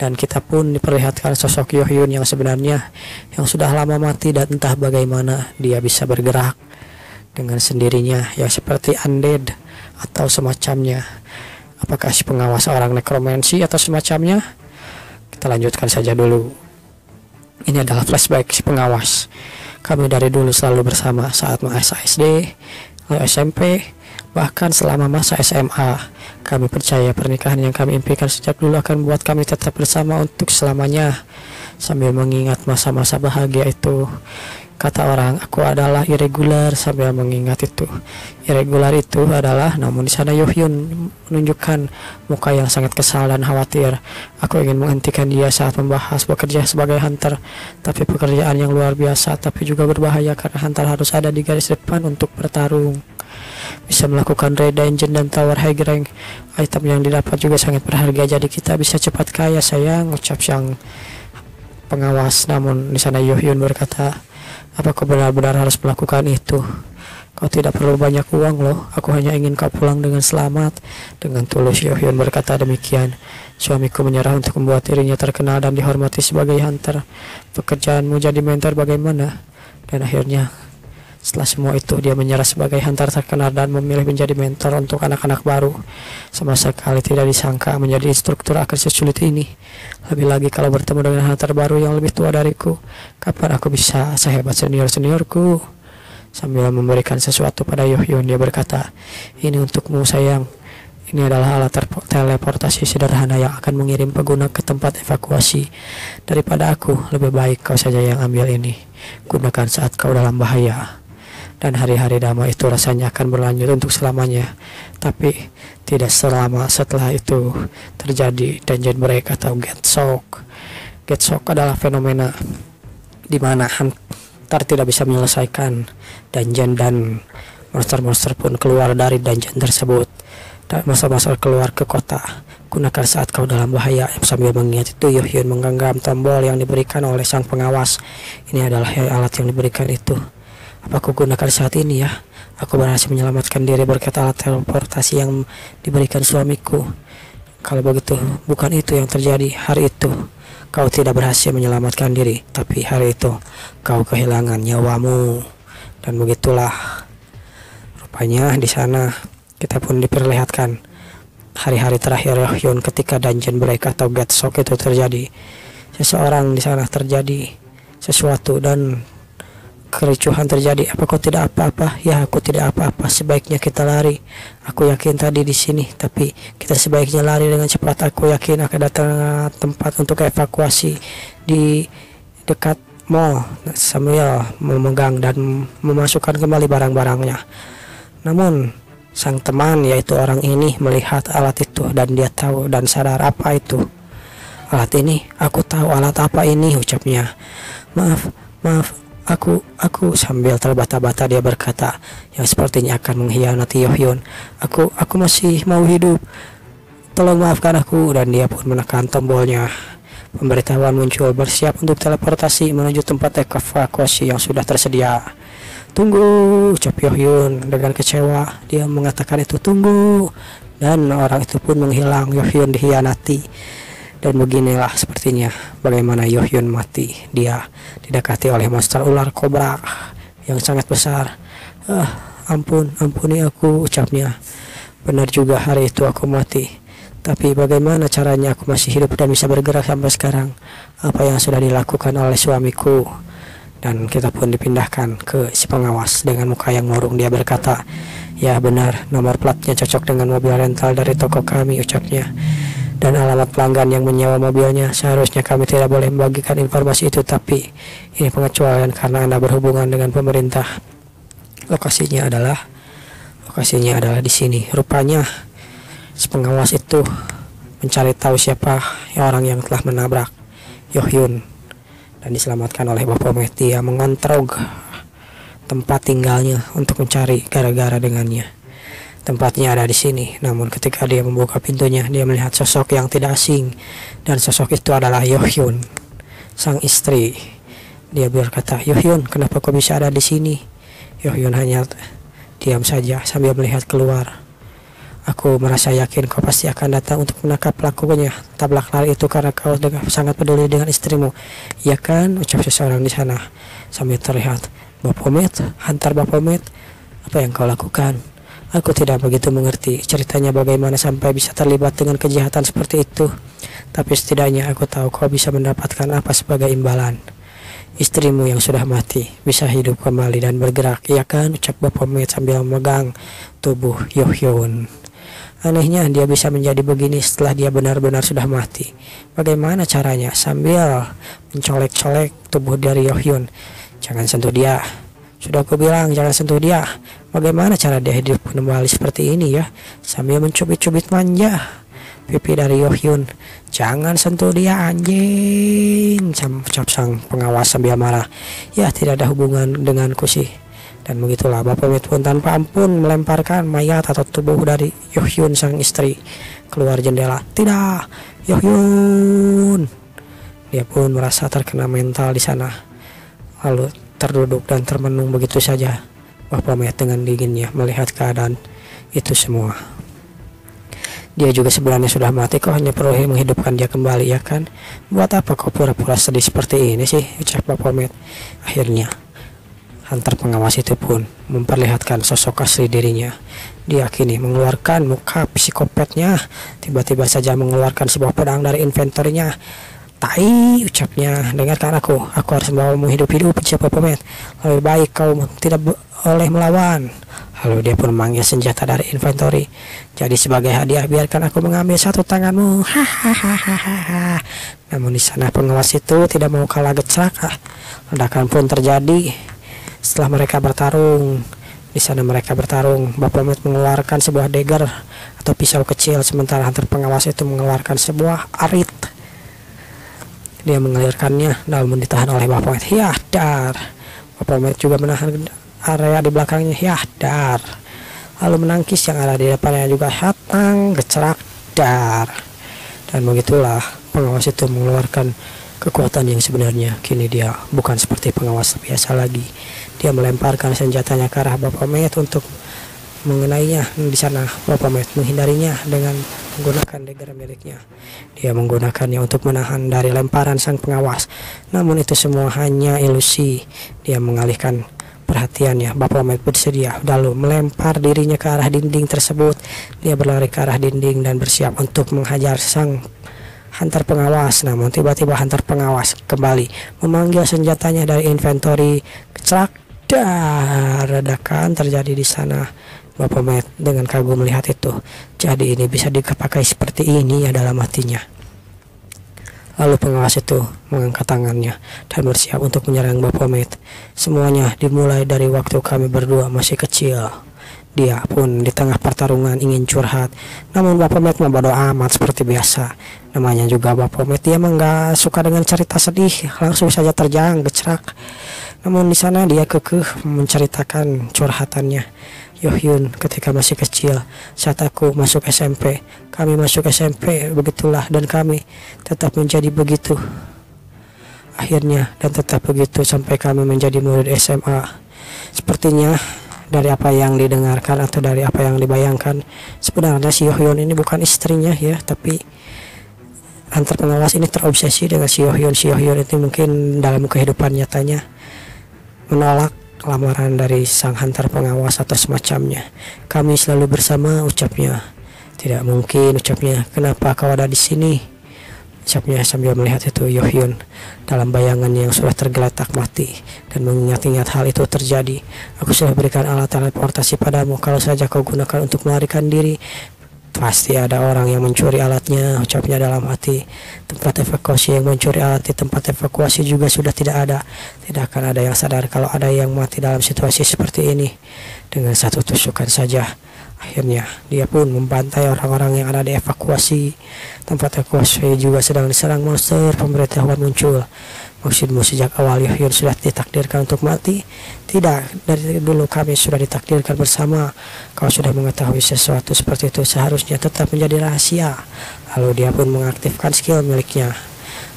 Dan kita pun diperlihatkan sosok Yohyun yang sebenarnya yang sudah lama mati, dan entah bagaimana dia bisa bergerak dengan sendirinya ya seperti undead atau semacamnya. Apakah si pengawas orang nekromansi atau semacamnya? Kita lanjutkan saja dulu. Ini adalah flashback si pengawas. Kami dari dulu selalu bersama saat masa SD, lalu SMP, bahkan selama masa SMA. Kami percaya pernikahan yang kami impikan sejak dulu akan membuat kami tetap bersama untuk selamanya. Sambil mengingat masa-masa bahagia itu, kata orang, aku adalah irregular. Sambil mengingat itu, irregular itu adalah, namun di sana Yohyun menunjukkan muka yang sangat kesal dan khawatir. Aku ingin menghentikan dia saat membahas bekerja sebagai hunter, tapi pekerjaan yang luar biasa tapi juga berbahaya karena hunter harus ada di garis depan untuk bertarung. Bisa melakukan raid dungeon dan tower high rank. Item yang didapat juga sangat berharga, jadi kita bisa cepat kaya sayang, ucap sang pengawas. Namun di sana Yohyun berkata, apa kau benar-benar harus melakukan itu? Kau tidak perlu banyak uang loh, aku hanya ingin kau pulang dengan selamat. Dengan tulus Yohyun berkata demikian. Suamiku menyerah untuk membuat dirinya terkenal dan dihormati sebagai hunter. Pekerjaanmu jadi mentor bagaimana? Dan akhirnya setelah semua itu dia menyerah sebagai hunter terkenal dan memilih menjadi mentor untuk anak-anak baru. Sama sekali tidak disangka menjadi instruktur akan sesulit ini. Lebih lagi kalau bertemu dengan hunter baru yang lebih tua dariku. Kapan aku bisa sehebat senior-seniorku? Sambil memberikan sesuatu pada Yohyun, dia berkata, ini untukmu sayang. Ini adalah alat teleportasi sederhana yang akan mengirim pengguna ke tempat evakuasi. Daripada aku, lebih baik kau saja yang ambil ini. Gunakan saat kau dalam bahaya. Dan hari-hari damai itu rasanya akan berlanjut untuk selamanya. Tapi tidak selama setelah itu terjadi dungeon break atau get shock. Get shock adalah fenomena di mana hunter tidak bisa menyelesaikan dungeon dan monster-monster pun keluar dari dungeon tersebut. Dan masa-masa keluar ke kota. Gunakan saat kau dalam bahaya. Sambil mengingat itu, Yohyun menggenggam tombol yang diberikan oleh sang pengawas. Ini adalah alat yang diberikan itu. Apa aku gunakan saat ini ya? Aku berhasil menyelamatkan diri berkat alat teleportasi yang diberikan suamiku. Kalau begitu, bukan itu yang terjadi hari itu. Kau tidak berhasil menyelamatkan diri, tapi hari itu kau kehilangan nyawamu. Dan begitulah. Rupanya di sana kita pun diperlihatkan hari-hari terakhir Yohyun ketika dungeon break atau get shock itu terjadi. Seseorang di sana terjadi sesuatu dan kericuhan terjadi. Apa kau tidak apa-apa? Ya, aku tidak apa-apa. Sebaiknya kita lari. Aku yakin tadi di sini, tapi kita sebaiknya lari dengan cepat. Aku yakin akan datang tempat untuk evakuasi di dekat mall. Sambil memegang dan memasukkan kembali barang-barangnya. Namun sang teman, yaitu orang ini, melihat alat itu dan dia tahu dan sadar apa itu alat ini. Aku tahu alat apa ini, ucapnya. Maaf, aku sambil terbata-bata dia berkata, yang sepertinya akan mengkhianati Yohyun. Aku masih mau hidup. Tolong maafkan aku. Dan dia pun menekan tombolnya. Pemberitahuan muncul, bersiap untuk teleportasi menuju tempat evakuasi yang sudah tersedia. Tunggu, ucap Yohyun dengan kecewa. Dia mengatakan itu, tunggu. Dan orang itu pun menghilang. Yohyun dikhianati. Dan beginilah sepertinya bagaimana Yohyun mati. Dia didekati oleh monster ular kobra yang sangat besar. Ampuni aku, ucapnya. Benar juga, hari itu aku mati. Tapi bagaimana caranya aku masih hidup dan bisa bergerak sampai sekarang? Apa yang sudah dilakukan oleh suamiku? Dan kita pun dipindahkan ke si pengawas dengan muka yang murung. Dia berkata, ya benar, nomor platnya cocok dengan mobil rental dari toko kami, ucapnya. Dan alamat pelanggan yang menyewa mobilnya. Seharusnya kami tidak boleh membagikan informasi itu, tapi ini pengecualian karena Anda berhubungan dengan pemerintah. Lokasinya adalah di sini. Rupanya si pengawas itu mencari tahu siapa orang yang telah menabrak Yohyun dan diselamatkan oleh Baphomet. Dia mengontrol tempat tinggalnya untuk mencari gara-gara dengannya. Tempatnya ada di sini. Namun ketika dia membuka pintunya, dia melihat sosok yang tidak asing, dan sosok itu adalah Yohyun, sang istri. Dia berkata, Yohyun, kenapa kau bisa ada di sini? Yohyun hanya diam saja sambil melihat keluar. Aku merasa yakin kau pasti akan datang untuk menangkap pelakunya. Tabrak lari itu karena kau sangat peduli dengan istrimu. Iya kan? Ucap seseorang di sana sambil terlihat. Baphomet, hantar Baphomet, apa yang kau lakukan? Aku tidak begitu mengerti ceritanya bagaimana sampai bisa terlibat dengan kejahatan seperti itu. Tapi setidaknya aku tahu kau bisa mendapatkan apa sebagai imbalan. Istrimu yang sudah mati bisa hidup kembali dan bergerak. Iya kan? Ucap Baphomet sambil memegang tubuh Yohyun. Anehnya dia bisa menjadi begini setelah dia benar-benar sudah mati. Bagaimana caranya? Sambil mencolek-colek tubuh dari Yohyun. Jangan sentuh dia. Sudah aku bilang jangan sentuh dia. Bagaimana cara dia hidup kembali seperti ini ya? Sambil mencubit-cubit manja pipi dari Yohyun. Jangan sentuh dia anjing, ucap sang pengawas sambil marah. Ya tidak ada hubungan denganku sih. Dan begitulah Baphomet pun tanpa ampun melemparkan mayat atau tubuh dari Yohyun sang istri keluar jendela. Tidak, Yohyun. Dia pun merasa terkena mental di sana. Lalu terduduk dan termenung begitu saja. Baphomet dengan dinginnya melihat keadaan itu semua. Dia juga sebenarnya sudah mati, kau hanya perlu menghidupkan dia kembali, ya kan? Buat apa kau pura-pura sedih seperti ini sih? Ucap Baphomet. Akhirnya hantar pengawas itu pun memperlihatkan sosok asli dirinya. Dia kini mengeluarkan muka psikopatnya. Tiba-tiba saja mengeluarkan sebuah pedang dari inventorinya. Tai, ucapnya, dengarkan aku harus membawamu hidup-hidup, ucap Baphomet. Lebih baik kau tidak boleh melawan. Lalu dia pun memanggil senjata dari inventory. Jadi sebagai hadiah biarkan aku mengambil satu tanganmu. Hahaha. Namun di sana pengawas itu tidak mau kalah gecrak. Ledakan pun terjadi. Setelah mereka bertarung, di sana mereka bertarung. Baphomet mengeluarkan sebuah dagger atau pisau kecil, sementara hantar pengawas itu mengeluarkan sebuah arit. Dia mengalirkannya, namun ditahan oleh Baphomet. Yah, dar. Baphomet juga menahan area di belakangnya. Yah, dar. Lalu menangkis yang ada di depannya juga. Hatang, gecerak, dar. Dan begitulah pengawas itu mengeluarkan kekuatan yang sebenarnya. Kini dia bukan seperti pengawas biasa lagi. Dia melemparkan senjatanya ke arah Baphomet untuk mengenainya. Di sana Baphomet menghindarinya dengan menggunakan dagger miliknya. Dia menggunakannya untuk menahan dari lemparan sang pengawas. Namun itu semua hanya ilusi. Dia mengalihkan perhatiannya. Baphomet bersedia lalu melempar dirinya ke arah dinding tersebut. Dia berlari ke arah dinding dan bersiap untuk menghajar sang hantar pengawas. Namun tiba-tiba hantar pengawas kembali memanggil senjatanya dari inventory. Kecak, dar. Ledakan terjadi di sana. Baphomet dengan kagum melihat itu. Jadi ini bisa dipakai seperti ini ya dalam hatinya. Lalu pengawas itu mengangkat tangannya dan bersiap untuk menyerang Baphomet. Semuanya dimulai dari waktu kami berdua masih kecil. Dia pun di tengah pertarungan ingin curhat, namun Baphomet membodo amat seperti biasa. Namanya juga Baphomet, dia emang gak suka dengan cerita sedih, langsung saja terjang gecerak. Namun di sana dia kekeh menceritakan curhatannya. Yohyun ketika masih kecil, saat aku masuk SMP, kami masuk SMP, begitulah, dan kami tetap menjadi begitu. Akhirnya dan tetap begitu sampai kami menjadi murid SMA. Sepertinya dari apa yang didengarkan atau dari apa yang dibayangkan, sebenarnya si Yohyun ini bukan istrinya ya, tapi antar pengawas ini terobsesi dengan si Yohyun. Si Yohyun itu mungkin dalam kehidupan nyatanya menolak lamaran dari sang hantar pengawas atau semacamnya. Kami selalu bersama, ucapnya. Tidak mungkin, ucapnya. Kenapa kau ada di sini? Ucapnya sambil melihat itu Yohyun dalam bayangannya yang sudah tergeletak mati dan mengingat-ingat hal itu terjadi. Aku sudah berikan alat teleportasi padamu, kalau saja kau gunakan untuk melarikan diri. Pasti ada orang yang mencuri alatnya, ucapnya dalam hati. Tempat evakuasi yang mencuri alat di tempat evakuasi juga sudah tidak ada. Tidak akan ada yang sadar kalau ada yang mati dalam situasi seperti ini. Dengan satu tusukan saja, akhirnya dia pun membantai orang-orang yang ada di evakuasi. Tempat evakuasi juga sedang diserang monster. Pemberitahuan muncul. Maksudmu sejak awal Yohyun sudah ditakdirkan untuk mati? Tidak, dari dulu kami sudah ditakdirkan bersama. Kau sudah mengetahui sesuatu seperti itu, seharusnya tetap menjadi rahasia. Lalu dia pun mengaktifkan skill miliknya.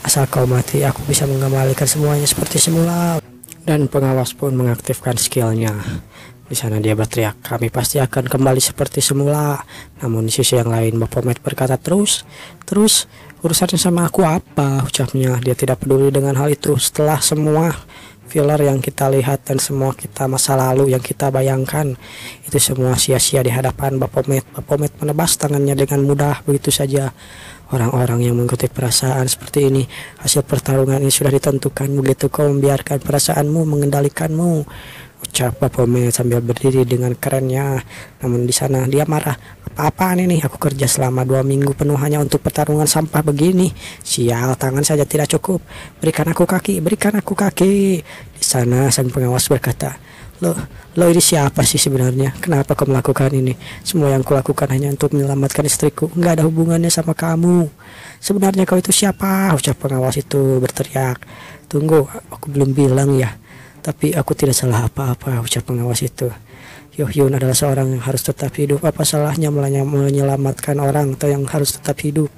Asal kau mati, aku bisa mengembalikan semuanya seperti semula. Dan pengawas pun mengaktifkan skillnya. Di sana dia berteriak, kami pasti akan kembali seperti semula. Namun di sisi yang lain Baphomet berkata, terus urusannya sama aku apa, ucapnya. Dia tidak peduli dengan hal itu. Setelah semua filler yang kita lihat dan semua kita masa lalu yang kita bayangkan, itu semua sia-sia di hadapan Baphomet. Baphomet menebas tangannya dengan mudah begitu saja. Orang-orang yang mengikuti perasaan seperti ini, hasil pertarungan ini sudah ditentukan. Begitu kau membiarkan perasaanmu mengendalikanmu, ucap Baphomet sambil berdiri dengan kerennya. Namun di sana dia marah. Apa-apaan ini? Aku kerja selama 2 minggu penuh hanya untuk pertarungan sampah begini. Sial, tangan saja tidak cukup. Berikan aku kaki, berikan aku kaki. Di sana sang pengawas berkata, Lo ini siapa sih sebenarnya? Kenapa kau melakukan ini? Semua yang kulakukan hanya untuk menyelamatkan istriku. Nggak ada hubungannya sama kamu. Sebenarnya kau itu siapa? Ucap pengawas itu berteriak. Tunggu, aku belum bilang ya. Tapi aku tidak salah apa-apa, ucap pengawas itu. Yohyun adalah seorang yang harus tetap hidup. Apa salahnya menyelamatkan orang atau yang harus tetap hidup?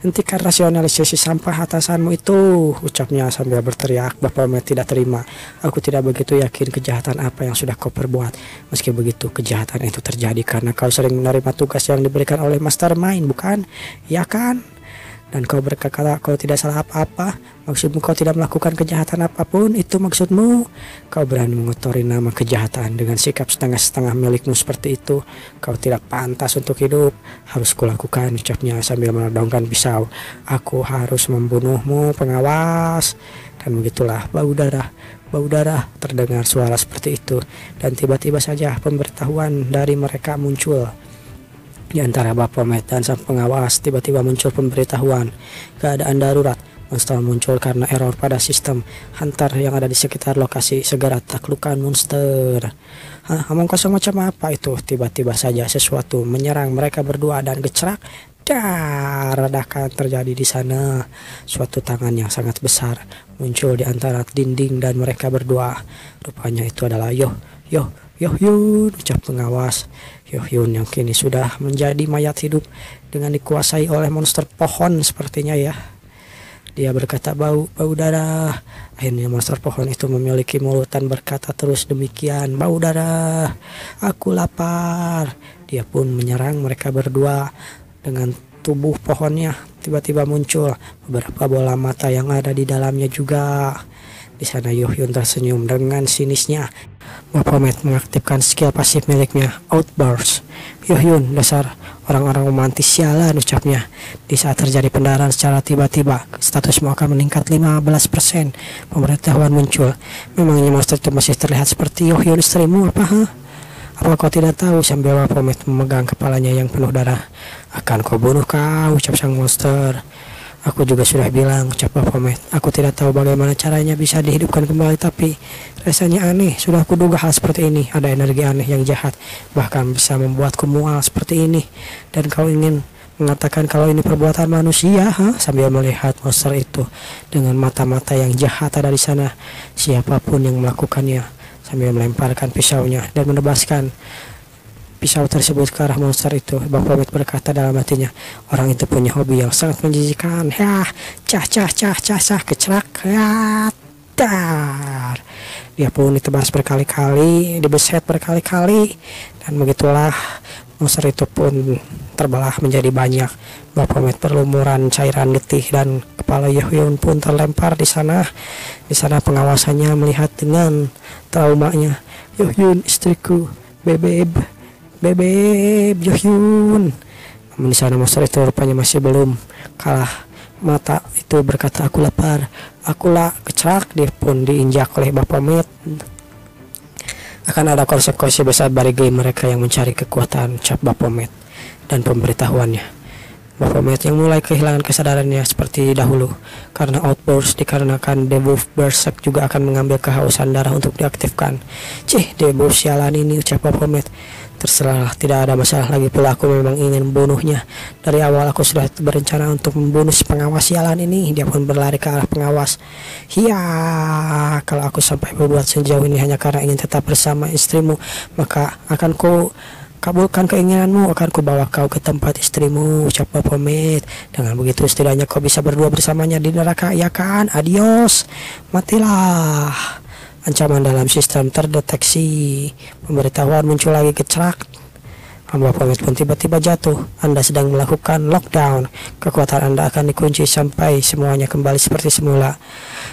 Hentikan rasionalisasi sampah atasanmu itu, ucapnya sambil berteriak. Baphomet tidak terima. Aku tidak begitu yakin kejahatan apa yang sudah kau perbuat. Meski begitu, kejahatan itu terjadi karena kau sering menerima tugas yang diberikan oleh mastermind, bukan? Ya kan? Dan kau berkata kau tidak salah apa-apa. Maksudmu kau tidak melakukan kejahatan apapun. Itu maksudmu. Kau berani mengotori nama kejahatan dengan sikap setengah-setengah milikmu seperti itu. Kau tidak pantas untuk hidup. Harus kulakukan, ucapnya sambil menodongkan pisau. Aku harus membunuhmu, pengawas. Dan begitulah bau darah terdengar suara seperti itu. Dan tiba-tiba saja pemberitahuan dari mereka muncul. Di antara Baphomet dan sang pengawas tiba-tiba muncul pemberitahuan keadaan darurat. Monster muncul karena error pada sistem. Hunter yang ada di sekitar lokasi segera taklukkan monster. Omong kosong macam apa itu? Tiba-tiba saja sesuatu menyerang mereka berdua dan gecerak. Ledakan terjadi di sana. Suatu tangan yang sangat besar muncul di antara dinding dan mereka berdua. Rupanya itu adalah Yohyun, ucap pengawas. Yohyun yang kini sudah menjadi mayat hidup dengan dikuasai oleh monster pohon sepertinya ya. Dia berkata bau darah. Akhirnya monster pohon itu memiliki mulut dan berkata terus demikian, bau darah, aku lapar. Dia pun menyerang mereka berdua. Dengan tubuh pohonnya tiba-tiba muncul beberapa bola mata yang ada di dalamnya juga. Di sana Yohyun tersenyum dengan sinisnya. Baphomet mengaktifkan skill pasif miliknya, Outburst. Yohyun, dasar orang-orang romantis, sialan, ucapnya. Di saat terjadi pendarahan secara tiba-tiba, statusmu akan meningkat 15%. Pemberitahuan muncul. Memangnya monster itu masih terlihat seperti Yohyun istrimu apa? Apa kau tidak tahu? Sambil Baphomet memegang kepalanya yang penuh darah. Akan kau bunuh kau, ucap sang monster. Aku juga sudah bilang, ucap Baphomet. Aku tidak tahu bagaimana caranya bisa dihidupkan kembali, tapi rasanya aneh. Sudah kuduga hal seperti ini. Ada energi aneh yang jahat, bahkan bisa membuatku mual seperti ini. Dan kau ingin mengatakan kalau ini perbuatan manusia, Sambil melihat monster itu dengan mata-mata yang jahat ada di sana. Siapapun yang melakukannya, sambil melemparkan pisaunya dan menebaskan pisau tersebut ke arah monster itu. Baphomet berkata dalam hatinya, orang itu punya hobi yang sangat menjijikan. Kecerak. Dar. Dia pun ditebas berkali-kali, dibeset berkali-kali, dan begitulah monster itu pun terbelah menjadi banyak. Baphomet berlumuran cairan getih dan kepala Yohyun pun terlempar di sana. Di sana pengawasannya melihat dengan traumanya. Yohyun, istriku, bebek Yohyun. Namun di sana monster itu rupanya masih belum kalah. Mata itu berkata, aku lapar, akulah, kecerak. Dia pun diinjak oleh Baphomet. Akan ada konsekuensi besar bagi mereka yang mencari kekuatan, ucap Baphomet. Dan pemberitahuannya, Baphomet yang mulai kehilangan kesadarannya seperti dahulu karena outburst dikarenakan debuff berserk juga akan mengambil kehausan darah untuk diaktifkan. Debuff sialan ini, ucap Baphomet. Terserah, tidak ada masalah lagi pula, aku memang ingin membunuhnya. Dari awal aku sudah berencana untuk membunuh si pengawas sialan ini. Dia pun berlari ke arah pengawas. Kalau aku sampai berbuat sejauh ini hanya karena ingin tetap bersama istrimu, maka akan ku kabulkan keinginanmu, akan ku bawa kau ke tempat istrimu, ucap Baphomet. Dengan begitu setidaknya kau bisa berdua bersamanya di neraka, ya kan? Adios, matilah. Ancaman dalam sistem terdeteksi. Pemberitahuan muncul lagi gecerak. Hamba pamit pun tiba-tiba jatuh. Anda sedang melakukan lockdown. Kekuatan Anda akan dikunci sampai semuanya kembali seperti semula.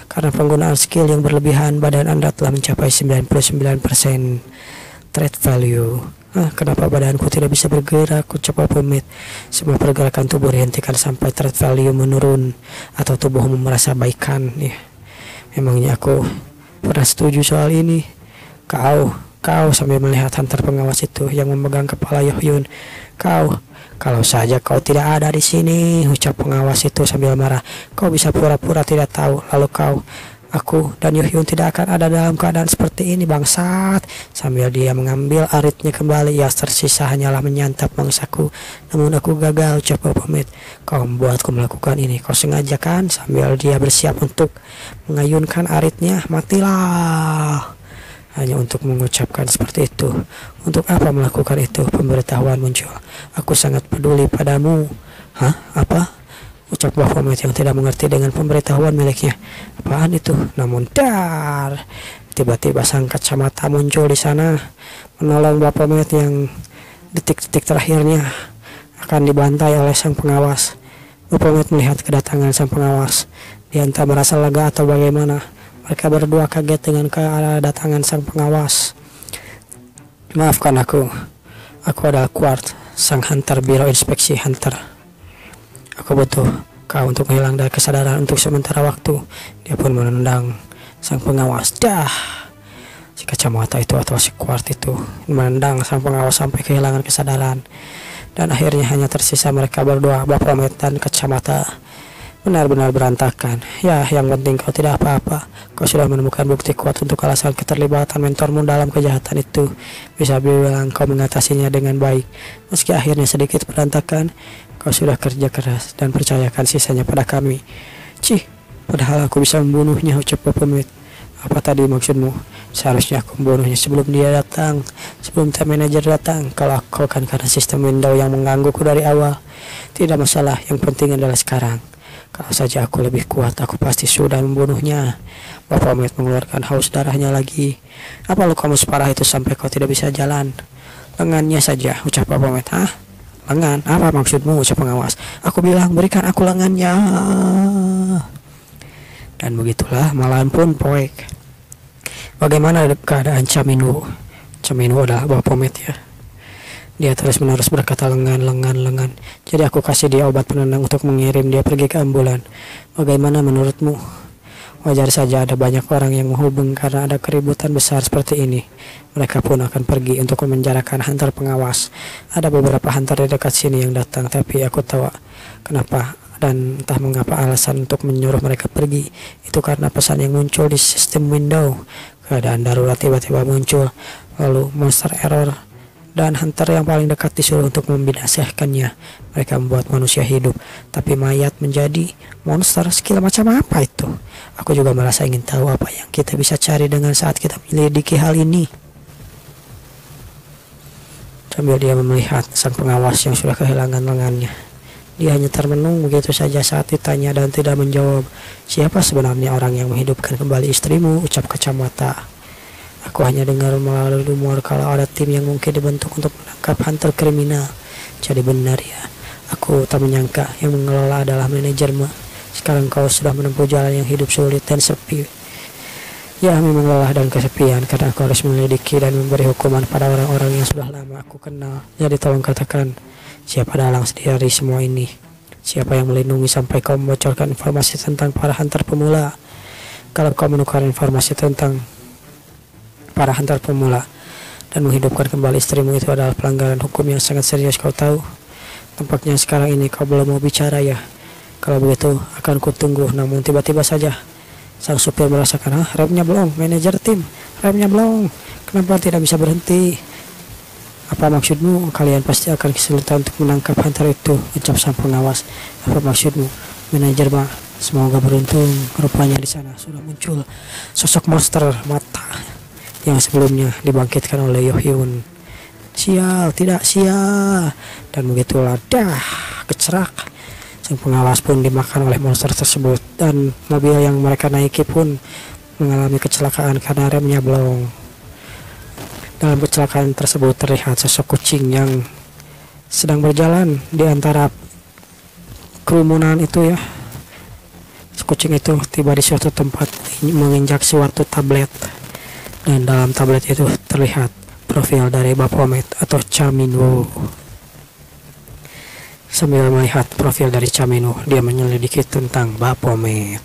Karena penggunaan skill yang berlebihan, badan Anda telah mencapai 99% trade value. Kenapa badanku tidak bisa bergerak? Ucap pamit. Semua pergerakan tubuh dihentikan sampai trade value menurun atau tubuhmu merasa baikan. Ya, memangnya aku pernah setuju soal ini? Kau sambil melihat hunter pengawas itu yang memegang kepala Yohyun. Kalau saja kau tidak ada di sini, ucap pengawas itu sambil marah. Kau bisa pura-pura tidak tahu, lalu aku dan Yohyun tidak akan ada dalam keadaan seperti ini, bangsat. Sambil dia mengambil aritnya kembali, yang tersisa hanyalah menyantap mangsaku. Namun aku gagal, ucap pamit. Kau membuatku melakukan ini, kau sengaja kan? Sambil dia bersiap untuk mengayunkan aritnya. Matilah. Hanya untuk mengucapkan seperti itu. Untuk apa melakukan itu? Pemberitahuan muncul. Aku sangat peduli padamu. Apa? Ucap Baphomet yang tidak mengerti dengan pemberitahuan miliknya. Apaan itu? Namun tiba-tiba sang kacamata muncul di sana, menolong Baphomet yang detik-detik terakhirnya akan dibantai oleh sang pengawas. Baphomet melihat kedatangan sang pengawas. Dia entah merasa lega atau bagaimana. Mereka berdua kaget dengan kedatangan sang pengawas. Maafkan aku adalah Quart, sang hunter biro inspeksi hunter. Aku butuh kau untuk hilang dari kesadaran untuk sementara waktu. Dia pun menendang sang pengawas. Si kacamata itu atau si Quart itu menendang sang pengawas sampai kehilangan kesadaran. Dan akhirnya hanya tersisa mereka berdua, Baphomet dan kacamata. Benar-benar berantakan. Ya, yang penting kau tidak apa-apa. Kau sudah menemukan bukti kuat untuk alasan keterlibatan mentormu dalam kejahatan itu. Bisa bilang kau mengatasinya dengan baik. Meski akhirnya sedikit berantakan, kau sudah kerja keras dan percayakan sisanya pada kami. Padahal aku bisa membunuhnya, ucap Baphomet. Apa tadi maksudmu? Seharusnya aku membunuhnya sebelum dia datang, sebelum time manager datang. Kalau aku kan karena sistem window yang menggangguku dari awal. Tidak masalah, yang penting adalah sekarang. Kalau saja aku lebih kuat, aku pasti sudah membunuhnya. Baphomet mengeluarkan haus darahnya lagi. Apa lukamu separah itu sampai kau tidak bisa jalan? Lengannya saja, ucap Baphomet. Lengan? Apa maksudmu, ucap pengawas. Aku bilang berikan aku lengannya. Dan begitulah malam pun poek. Bagaimana keadaan Caminu? Caminu adalah Baphomet ya. Dia terus-menerus berkata lengan. Jadi aku kasih dia obat penenang untuk mengirim dia pergi ke ambulan. Bagaimana menurutmu? Wajar saja ada banyak orang yang menghubung karena ada keributan besar seperti ini. Mereka pun akan pergi untuk memenjarakan hunter pengawas. Ada beberapa hunter di dekat sini yang datang, tapi aku tahu kenapa dan entah mengapa alasan untuk menyuruh mereka pergi. Itu karena pesan yang muncul di sistem window. Keadaan darurat tiba-tiba muncul, lalu monster error, dan hunter yang paling dekat disuruh untuk membinasakannya. Mereka membuat manusia hidup, tapi mayat menjadi monster. Skill macam apa itu? Aku juga merasa ingin tahu apa yang kita bisa cari dengan saat kita menyelidiki hal ini. Sambil dia melihat sang pengawas yang sudah kehilangan lengannya. Dia hanya termenung begitu saja saat ditanya dan tidak menjawab. Siapa sebenarnya orang yang menghidupkan kembali istrimu? Ucap kacamata. Aku hanya dengar melalui rumor kalau ada tim yang mungkin dibentuk untuk menangkap hunter kriminal. Jadi benar ya. Aku tak menyangka yang mengelola adalah manajermu. Sekarang kau sudah menempuh jalan yang hidup sulit dan sepi. Ya, memang lelah dan kesepian karena aku harus menyelidiki dan memberi hukuman pada orang-orang yang sudah lama aku kenal. Jadi tolong katakan, siapa dalang dari semua ini? Siapa yang melindungi sampai kau membocorkan informasi tentang para hunter pemula? Kalau kau menukar informasi tentang para hunter pemula dan menghidupkan kembali istrimu, itu adalah pelanggaran hukum yang sangat serius, kau tahu. Tampaknya sekarang ini kau belum mau bicara ya. Kalau begitu akan kutunggu. Namun tiba-tiba saja sang supir merasakan, remnya belum, manajer tim, remnya belum, kenapa tidak bisa berhenti? Apa maksudmu? Kalian pasti akan kesulitan untuk menangkap hunter itu, ucap sang pengawas. Apa maksudmu? Manajer mah, semoga beruntung. Rupanya di sana sudah muncul sosok monster mata yang sebelumnya dibangkitkan oleh Yohyun. Sial, tidak sial. Dan begitulah kecerak. Sang pengawas pun dimakan oleh monster tersebut, dan mobil yang mereka naiki pun mengalami kecelakaan karena remnya blong. Dalam kecelakaan tersebut terlihat sosok kucing yang sedang berjalan di antara kerumunan itu ya. Kucing itu tiba di suatu tempat menginjak suatu tablet, dan dalam tablet itu terlihat profil dari Baphomet atau Cha-Minwo. Sambil melihat profil dari Cha-Minwo, dia menyelidiki tentang Baphomet.